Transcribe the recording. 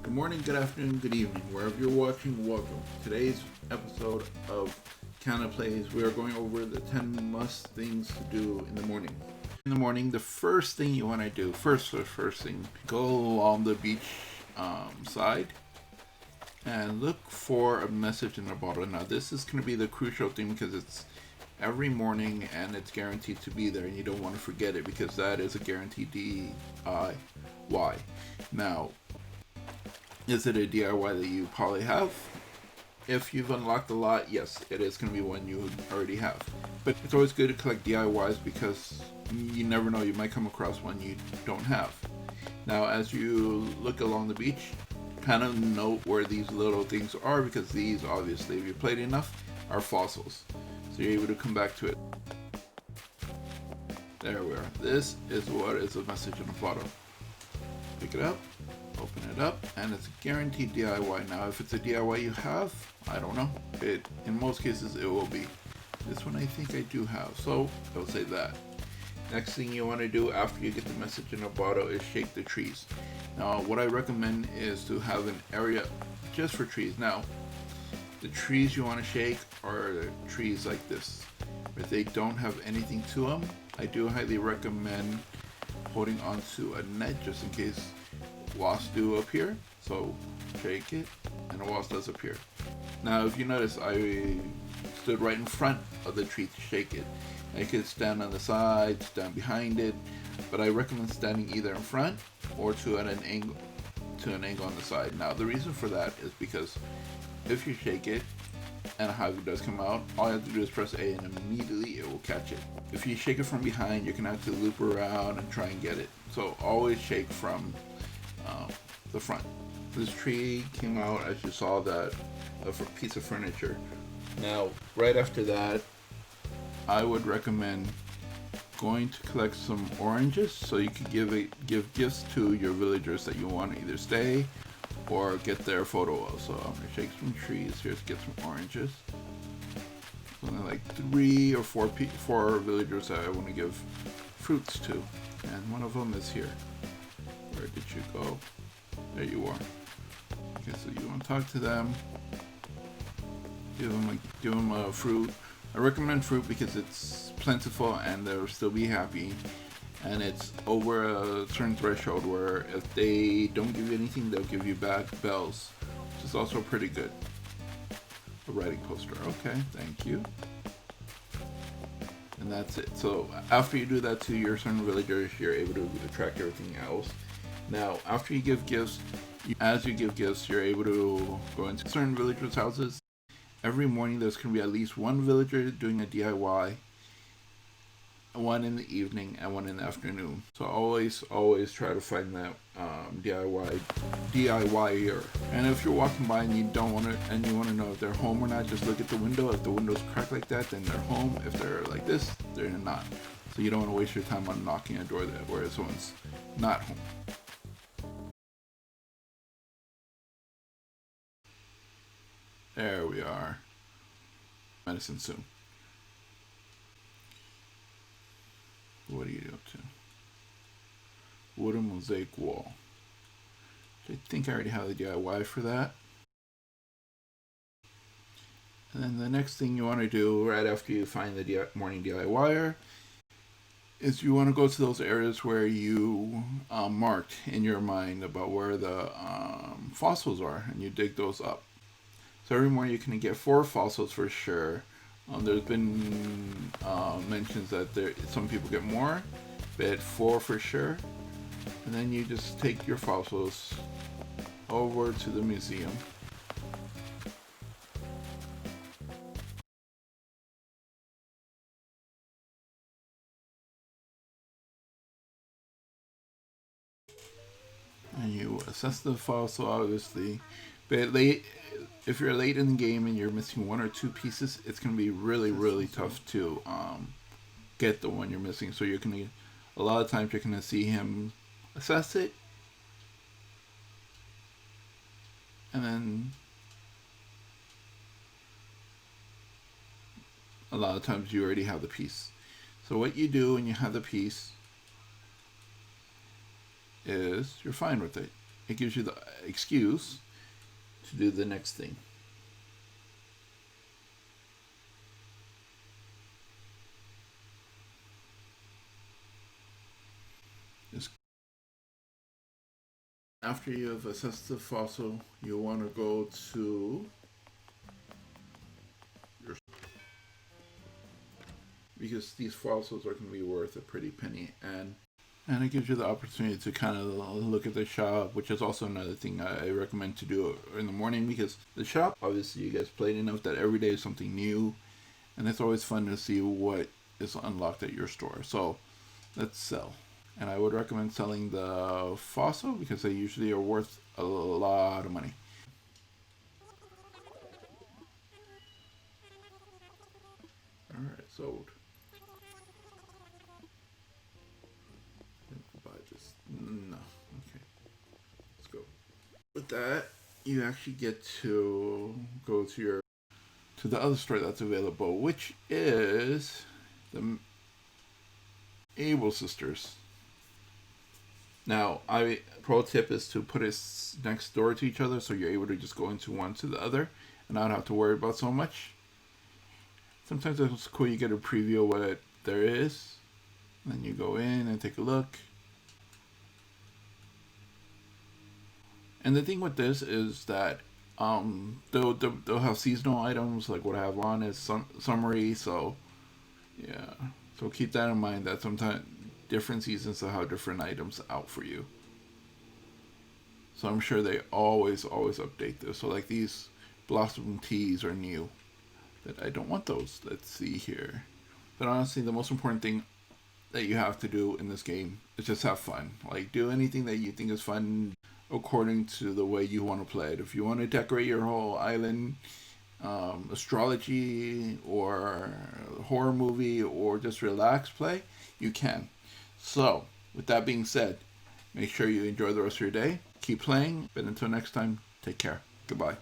Good morning, good afternoon, good evening, wherever you're watching, welcome. Today's episode of Canada Plays, we are going over the 10 must things to do in the morning. In the morning, the first thing you want to do, first thing, go along the beach side and look for a message in the bottle. Now, this is going to be the crucial thing because it's every morning and it's guaranteed to be there, and you don't want to forget it because that is a guaranteed DIY. Now, is it a DIY that you probably have? If you've unlocked a lot, yes, it is going to be one you already have. But it's always good to collect DIYs because you never know, you might come across one you don't have. Now, as you look along the beach, kind of note where these little things are because these, obviously, if you played enough, are fossils. So you're able to come back to it. There we are. This is what is a message in a bottle. Pick it up. Open it up, and it's a guaranteed DIY. Now, if it's a DIY you have, I don't know. In most cases, it will be. This one I think I do have, so I'll say that. Next thing you want to do after you get the message in a bottle is shake the trees. Now, what I recommend is to have an area just for trees. Now, the trees you want to shake are trees like this. If they don't have anything to them, I do highly recommend holding onto a net just in case wasps do appear. So shake it and a wasp does appear. Now, if you notice, I stood right in front of the tree to shake it. I could stand on the side, stand behind it, but I recommend standing either in front or to an angle on the side. Now, the reason for that is because if you shake it and a hive does come out, all you have to do is press A and immediately it will catch it. If you shake it from behind, you're gonna have to loop around and try and get it. So always shake from the front. This tree came out, as you saw, that a piece of furniture. Now, right after that, I would recommend going to collect some oranges so you can give gifts to your villagers that you want to either stay or get their photo of. So I'm gonna shake some trees here to get some oranges. Only like 3 or 4 villagers that I want to give fruits to, and one of them is here. Where did you go? There you are. Okay, so you want to talk to them. Give them a fruit. I recommend fruit because it's plentiful and they'll still be happy. And it's over a certain threshold where if they don't give you anything, they'll give you back bells, which is also pretty good. A writing poster. Okay, thank you. And that's it. So after you do that to your certain villagers, you're able to attract everything else. Now, after you give gifts, as you give gifts, you're able to go into certain villagers' houses. Every morning, there's going to be at least one villager doing a DIY, one in the evening, and one in the afternoon. So always try to find that DIYer. And if you're walking by and you want to know if they're home or not, just look at the window. If the window's cracked like that, then they're home. If they're like this, they're not. So you don't want to waste your time on knocking a door where someone's not home. There we are. Medicine soon. What are you up to? Wooden mosaic wall. I think I already have the DIY for that. And then the next thing you want to do right after you find the morning DIYer is you want to go to those areas where you marked in your mind about where the fossils are, and you dig those up. So every morning you can get 4 fossils for sure. There's been mentions that some people get more, but 4 for sure. And then you just take your fossils over to the museum. And you assess the fossil, obviously. But if you're late in the game and you're missing 1 or 2 pieces, it's going to be really tough to get the one you're missing. So a lot of times you're going to see him assess it, and then a lot of times you already have the piece. So what you do when you have the piece is you're fine with it. it gives you the excuse to do the next thing. After you have assessed the fossil, you want to go to your, because these fossils are going to be worth a pretty penny, and it gives you the opportunity to kind of look at the shop, which is also another thing I recommend to do in the morning, because the shop, obviously you guys played enough that every day is something new, and it's always fun to see what is unlocked at your store. So let's sell. And I would recommend selling the fossil because they usually are worth a lot of money. Alright, sold. Buy this. No. Okay. Let's go. With that, you actually get to go to the other store that's available, which is the Able Sisters. Now, pro tip is to put it next door to each other so you're able to just go into one to the other and not have to worry about so much. Sometimes it's cool, you get a preview of what there is. And then you go in and take a look. And the thing with this is that they'll have seasonal items, like what I have on is summary, so yeah. So keep that in mind that sometimes different seasons will have different items out for you. So I'm sure they always update this. So like these blossom teas are new. That I don't want those. Let's see here. But honestly, the most important thing that you have to do in this game is just have fun. Like, do anything that you think is fun according to the way you want to play it. If you want to decorate your whole island, astrology, or horror movie, or just relax play, you can. So, with that being said, make sure you enjoy the rest of your day. Keep playing. But until next time, take care. Goodbye.